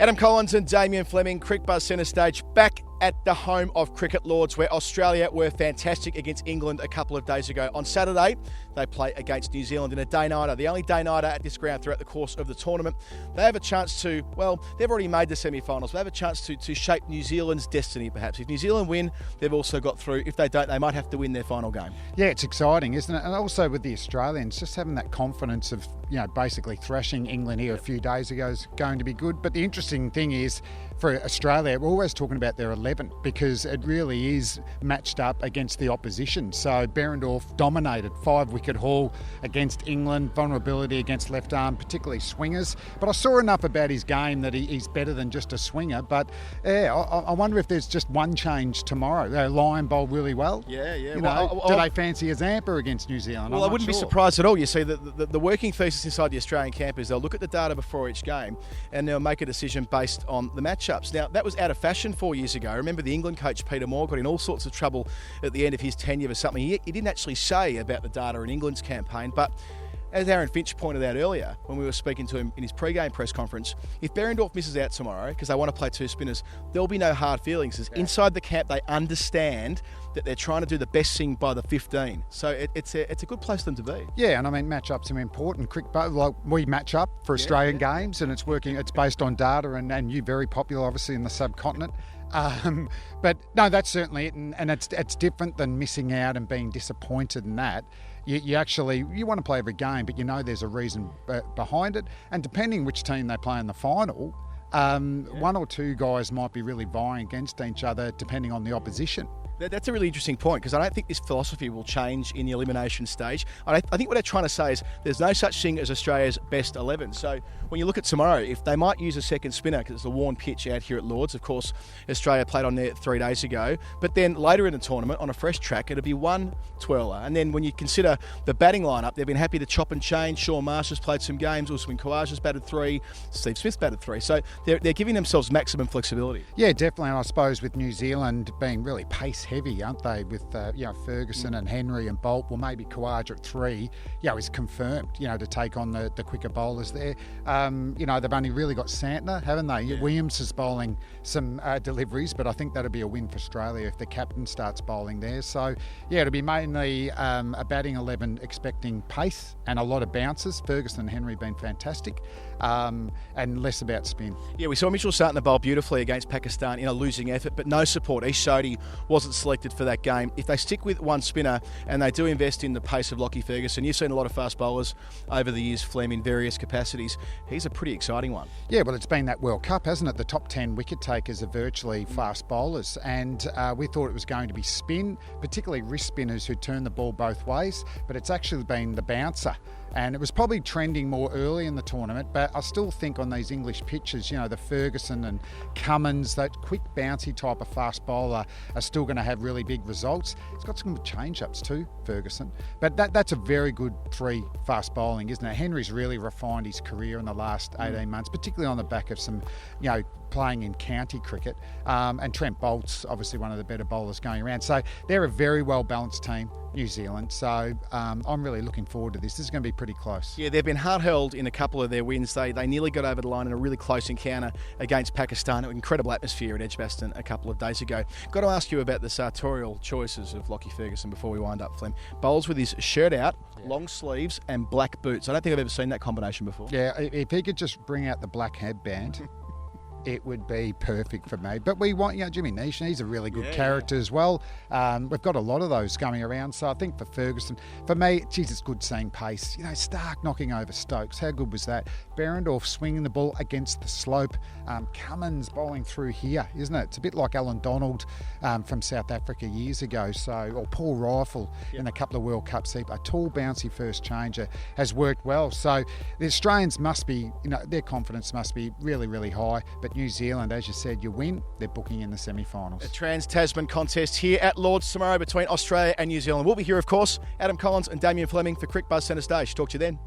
Adam Collins and Damien Fleming, Cricket Buzz Centerstage, back at the home of Cricket Lords, where Australia were fantastic against England a couple of days ago. On Saturday, they play against New Zealand in a day-nighter, the only day-nighter at this ground throughout the course of the tournament. They have a chance to, well, they've already made the semi-finals. They have a chance to shape New Zealand's destiny, perhaps. If New Zealand win, they've also got through. If they don't, they might have to win their final game. Yeah, it's exciting, isn't it? And also with the Australians, just having that confidence of, basically thrashing England here a few days ago is going to be good. But the interesting thing is, for Australia, we're always talking about their 11 because it really is matched up against the opposition. So Behrendorff dominated 5-wicket haul against England, vulnerability against left arm, particularly swingers. But I saw enough about his game that he's better than just a swinger. But yeah, I wonder if there's just one change tomorrow. Lyon bowled really well. Yeah. Do they fancy a Zampa against New Zealand? Well, I wouldn't be surprised at all. You see, the working thesis inside the Australian camp is they'll look at the data before each game and they'll make a decision based on the matchups. Now, that was out of fashion 4 years ago. I remember the England coach, Peter Moore, got in all sorts of trouble at the end of his tenure for something he didn't actually say about the data in England's campaign. But as Aaron Finch pointed out earlier, when we were speaking to him in his pre-game press conference, if Behrendorff misses out tomorrow because they want to play two spinners, there'll be no hard feelings. As inside the camp, they understand that they're trying to do the best thing by the 15. So it's a good place for them to be. Yeah, and I mean, matchups are important. We match up for Australian games, and it's working. It's based on data, and you're very popular, obviously, in the subcontinent. But no, that's certainly it, and it's different than missing out and being disappointed in that. You want to play every game, but there's a reason behind it. And depending which team they play in the final, one or two guys might be really vying against each other depending on the opposition. That's a really interesting point, because I don't think this philosophy will change in the elimination stage. I think what they're trying to say is there's no such thing as Australia's best 11. So when you look at tomorrow, if they might use a second spinner because it's a worn pitch out here at Lords, of course, Australia played on there 3 days ago, but then later in the tournament on a fresh track, it'll be one twirler. And then when you consider the batting lineup, they've been happy to chop and change. Sean Marsh has played some games, Usman Khawaja has batted 3, Steve Smith's batted 3. So they're giving themselves maximum flexibility. Yeah, definitely. And I suppose with New Zealand being really pace heavy, aren't they, with Ferguson and Henry and Bolt, well, maybe Khawaja at 3 is confirmed to take on the quicker bowlers there. They've only really got Santner, haven't they? Yeah. Williams is bowling some deliveries, but I think that'll be a win for Australia if the captain starts bowling there. So yeah, it'll be mainly a batting 11 expecting pace and a lot of bounces. Ferguson and Henry been fantastic, and less about spin. Yeah, we saw Mitchell Santner bowl beautifully against Pakistan in a losing effort, but no support. Ish Sodhi wasn't selected for that game. If they stick with one spinner and they do invest in the pace of Lockie Ferguson, you've seen a lot of fast bowlers over the years, Flem, in various capacities. He's a pretty exciting one. Yeah, well, it's been that World Cup, hasn't it? The top 10 wicket takers are virtually fast bowlers, and we thought it was going to be spin, particularly wrist spinners who turn the ball both ways, but it's actually been the bouncer. And it was probably trending more early in the tournament, but I still think on these English pitches, the Ferguson and Cummins, that quick bouncy type of fast bowler are still going to have really big results. He's got some change-ups too, Ferguson. But that's a very good 3 fast bowling, isn't it? Henry's really refined his career in the last 18 months, particularly on the back of some, playing in county cricket. And Trent Bolt's obviously one of the better bowlers going around. So they're a very well-balanced team, New Zealand. So I'm really looking forward to this. This is going to be pretty close. Yeah, they've been hard-held in a couple of their wins. They nearly got over the line in a really close encounter against Pakistan. An incredible atmosphere at Edgbaston a couple of days ago. Got to ask you about the sartorial choices of Lockie Ferguson before we wind up, Flem. Bowls with his shirt out, long sleeves and black boots. I don't think I've ever seen that combination before. Yeah, if he could just bring out the black headband, it would be perfect for me. But we want, Jimmy Neesham, he's a really good character as well. We've got a lot of those coming around. So I think for Ferguson, for me, it's good seeing pace. Stark knocking over Stokes. How good was that? Behrendorff swinging the ball against the slope. Cummins bowling through here, isn't it? It's a bit like Alan Donald from South Africa years ago. Or Paul Rifle in a couple of World Cups. A tall, bouncy first changer has worked well. So the Australians must be, their confidence must be really, really high. But New Zealand, as you said, you win, they're booking in the semi-finals. A Trans-Tasman contest here at Lords tomorrow between Australia and New Zealand. We'll be here, of course. Adam Collins and Damien Fleming for Cricket Buzz Centerstage. Talk to you then.